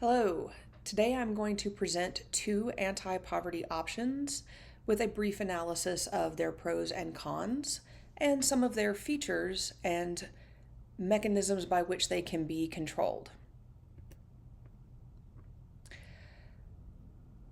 Hello. Today I'm going to present two anti-poverty options with a brief analysis of their pros and cons and some of their features and mechanisms by which they can be controlled.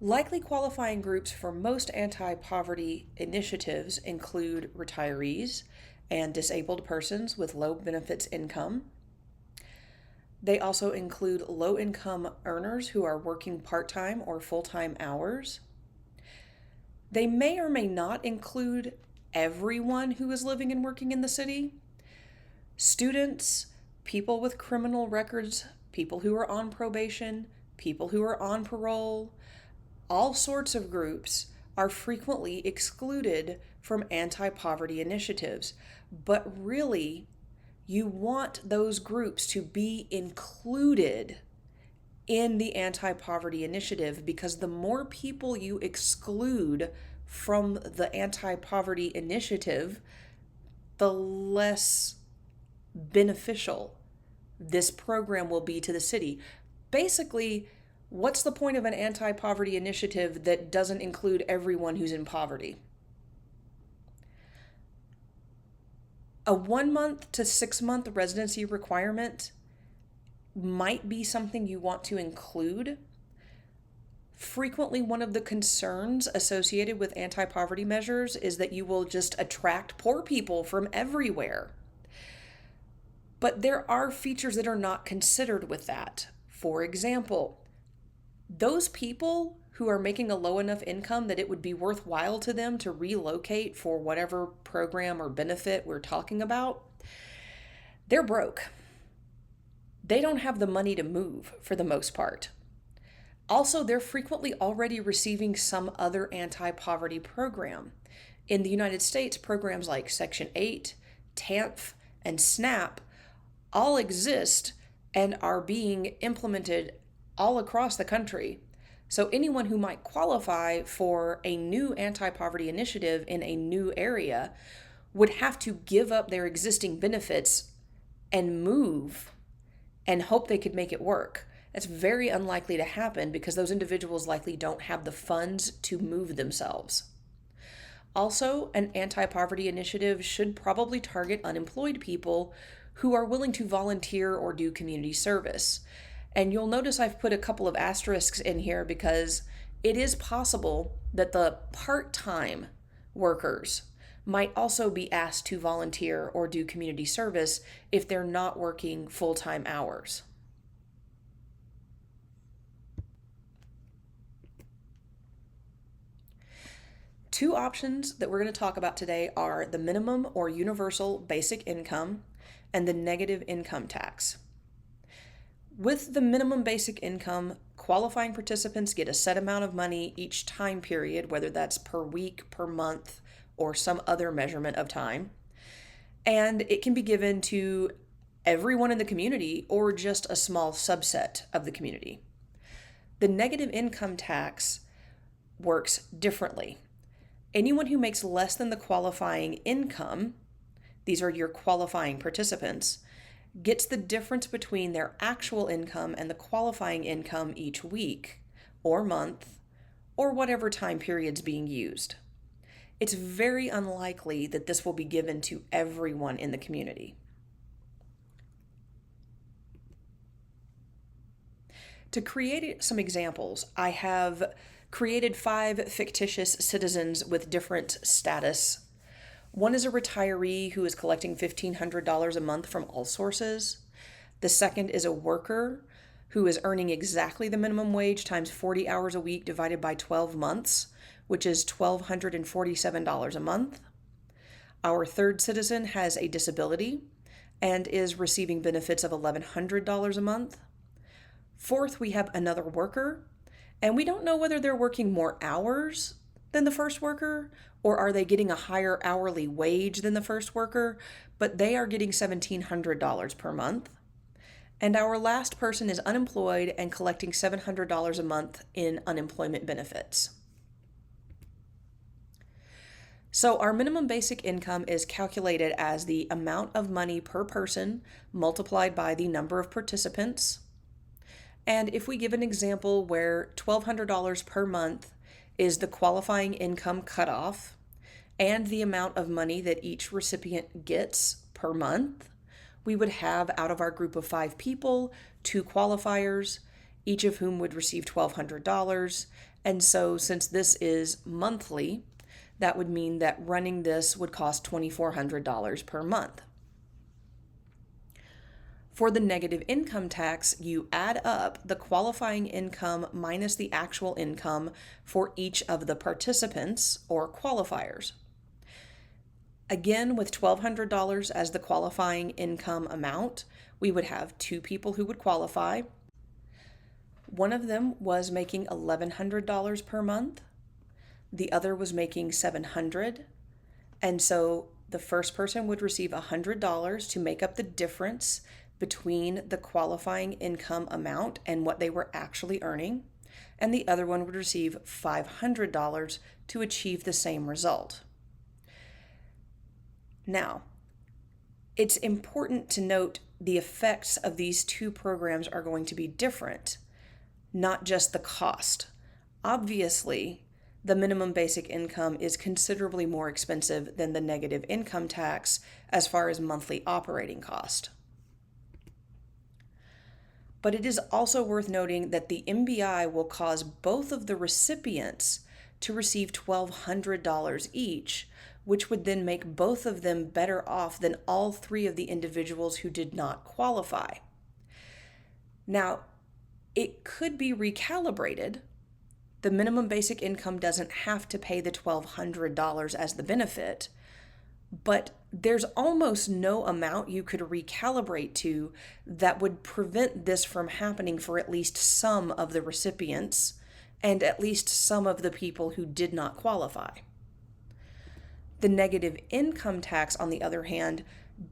Likely qualifying groups for most anti-poverty initiatives include retirees and disabled persons with low benefits income. They also include low-income earners who are working part-time or full-time hours. They may or may not include everyone who is living and working in the city. Students, people with criminal records, people who are on probation, people who are on parole, all sorts of groups are frequently excluded from anti-poverty initiatives. But really, you want those groups to be included in the anti-poverty initiative because the more people you exclude from the anti-poverty initiative, the less beneficial this program will be to the city. Basically, what's the point of an anti-poverty initiative that doesn't include everyone who's in poverty? A 1 month to 6 month residency requirement might be something you want to include. Frequently, one of the concerns associated with anti-poverty measures is that you will just attract poor people from everywhere. But there are features that are not considered with that. For example, those people who are making a low enough income that it would be worthwhile to them to relocate for whatever program or benefit we're talking about, they're broke. They don't have the money to move for the most part. Also, they're frequently already receiving some other anti-poverty program. In the United States, programs like Section 8, TANF, and SNAP all exist and are being implemented all across the country. So anyone who might qualify for a new anti-poverty initiative in a new area would have to give up their existing benefits and move and hope they could make it work. That's very unlikely to happen because those individuals likely don't have the funds to move themselves. Also, an anti-poverty initiative should probably target unemployed people who are willing to volunteer or do community service. And you'll notice I've put a couple of asterisks in here because it is possible that the part-time workers might also be asked to volunteer or do community service if they're not working full-time hours. Two options that we're going to talk about today are the minimum or universal basic income and the negative income tax. With the minimum basic income, qualifying participants get a set amount of money each time period, whether that's per week, per month, or some other measurement of time. And it can be given to everyone in the community or just a small subset of the community. The negative income tax works differently. Anyone who makes less than the qualifying income, these are your qualifying participants, gets the difference between their actual income and the qualifying income each week or month or whatever time period's being used. It's very unlikely that this will be given to everyone in the community. To create some examples, I have created 5 fictitious citizens with different status. One is a retiree who is collecting $1,500 a month from all sources. The second is a worker who is earning exactly the minimum wage times 40 hours a week divided by 12 months, which is $1,247 a month. Our third citizen has a disability and is receiving benefits of $1,100 a month. Fourth, we have another worker, and we don't know whether they're working more hours than the first worker, or are they getting a higher hourly wage than the first worker, but they are getting $1,700 per month. And our last person is unemployed and collecting $700 a month in unemployment benefits. So our minimum basic income is calculated as the amount of money per person multiplied by the number of participants. And if we give an example where $1,200 per month is the qualifying income cutoff and the amount of money that each recipient gets per month, we would have, out of our group of 5 people, 2 qualifiers, each of whom would receive $1,200. And so since this is monthly, that would mean that running this would cost $2,400 per month. For the negative income tax, you add up the qualifying income minus the actual income for each of the participants or qualifiers. Again, with $1,200 as the qualifying income amount, we would have 2 people who would qualify. One of them was making $1,100 per month. The other was making $700. And so the first person would receive $100 to make up the difference between the qualifying income amount and what they were actually earning. And the other one would receive $500 to achieve the same result. Now, it's important to note the effects of these 2 programs are going to be different, not just the cost. Obviously, the minimum basic income is considerably more expensive than the negative income tax as far as monthly operating cost. But it is also worth noting that the MBI will cause both of the recipients to receive $1,200 each, which would then make both of them better off than all 3 of the individuals who did not qualify. Now, it could be recalibrated. The minimum basic income doesn't have to pay the $1,200 as the benefit, but there's almost no amount you could recalibrate to that would prevent this from happening for at least some of the recipients and at least some of the people who did not qualify. The negative income tax, on the other hand,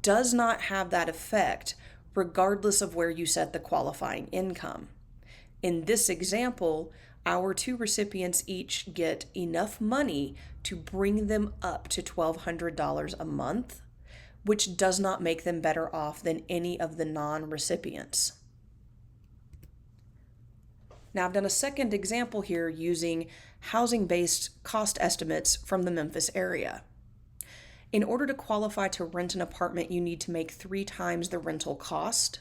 does not have that effect regardless of where you set the qualifying income. In this example, our 2 recipients each get enough money to bring them up to $1,200 a month, which does not make them better off than any of the non-recipients. Now, I've done a second example here using housing-based cost estimates from the Memphis area. In order to qualify to rent an apartment, you need to make 3 times the rental cost.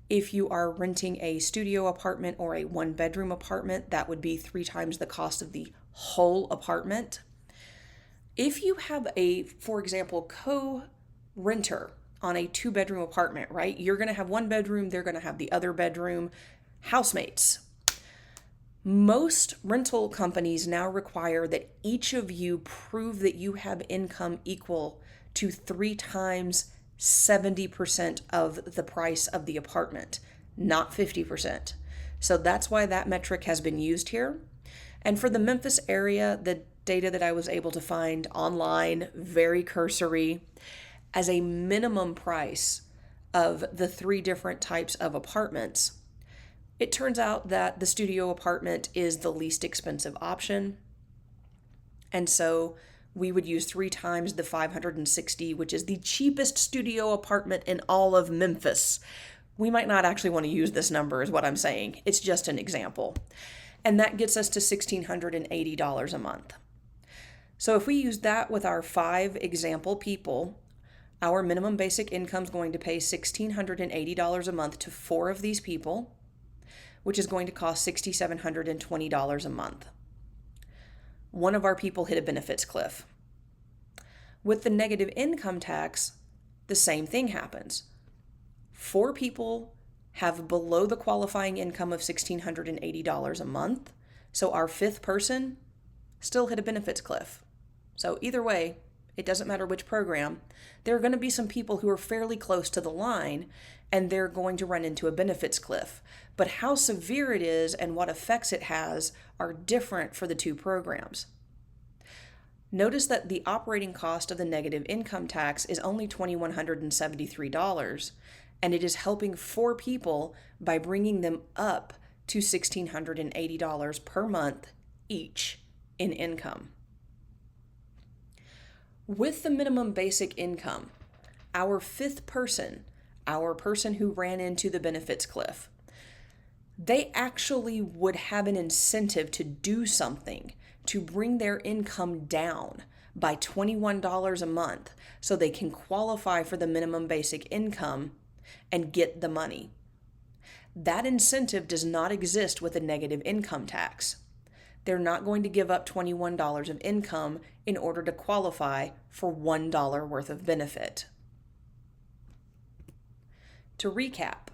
If you are renting a studio apartment or a 1-bedroom apartment, that would be 3 times the cost of the whole apartment. If you have a, for example, co-renter on a 2-bedroom apartment, right? You're going to have 1 bedroom, they're going to have the other bedroom, housemates. Most rental companies now require that each of you prove that you have income equal to 3 times 70% of the price of the apartment, not 50%. So that's why that metric has been used here. And for the Memphis area, the data that I was able to find online, very cursory, as a minimum price of the 3 different types of apartments, it turns out that the studio apartment is the least expensive option. And so we would use 3 times the $560, which is the cheapest studio apartment in all of Memphis. We might not actually want to use this number, is what I'm saying. It's just an example. And that gets us to $1,680 a month. So if we use that with our 5 example people, our minimum basic income is going to pay $1,680 a month to 4 of these people, which is going to cost $6,720 a month. One of our people hit a benefits cliff. With the negative income tax, the same thing happens. 4 people have below the qualifying income of $1,680 a month, so our 5th person still hit a benefits cliff. So either way, it doesn't matter which program, there are going to be some people who are fairly close to the line and they're going to run into a benefits cliff. But how severe it is and what effects it has are different for the 2 programs. Notice that the operating cost of the negative income tax is only $2,173, and it is helping 4 people by bringing them up to $1,680 per month each in income. With the minimum basic income, our 5th person, our person who ran into the benefits cliff, they actually would have an incentive to do something to bring their income down by $21 a month so they can qualify for the minimum basic income and get the money. That incentive does not exist with a negative income tax. They're not going to give up $21 of income in order to qualify for $1 worth of benefit. To recap,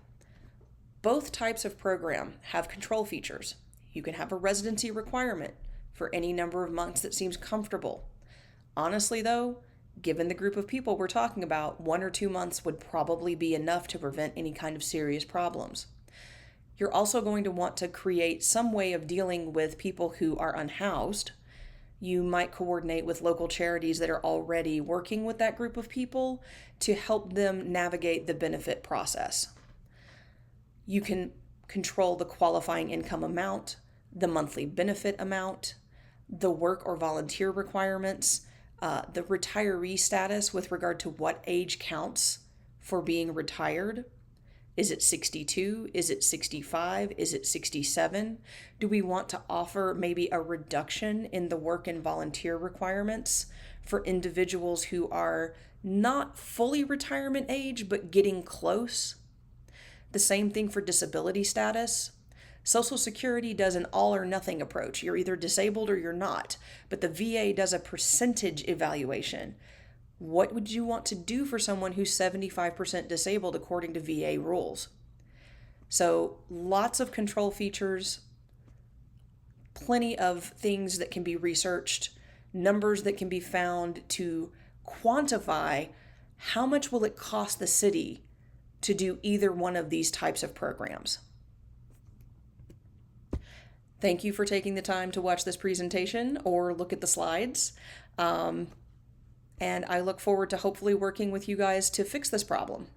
both types of program have control features. You can have a residency requirement for any number of months that seems comfortable. Honestly, though, given the group of people we're talking about, 1 or 2 months would probably be enough to prevent any kind of serious problems. You're also going to want to create some way of dealing with people who are unhoused. You might coordinate with local charities that are already working with that group of people to help them navigate the benefit process. You can control the qualifying income amount, the monthly benefit amount, the work or volunteer requirements, the retiree status with regard to what age counts for being retired. Is it 62? Is it 65? Is it 67? Do we want to offer maybe a reduction in the work and volunteer requirements for individuals who are not fully retirement age but getting close? The same thing for disability status. Social Security does an all or nothing approach. You're either disabled or you're not, but the VA does a percentage evaluation. What would you want to do for someone who's 75% disabled according to VA rules? So lots of control features, plenty of things that can be researched, numbers that can be found to quantify how much will it cost the city to do either one of these types of programs. Thank you for taking the time to watch this presentation or look at the slides. And I look forward to hopefully working with you guys to fix this problem.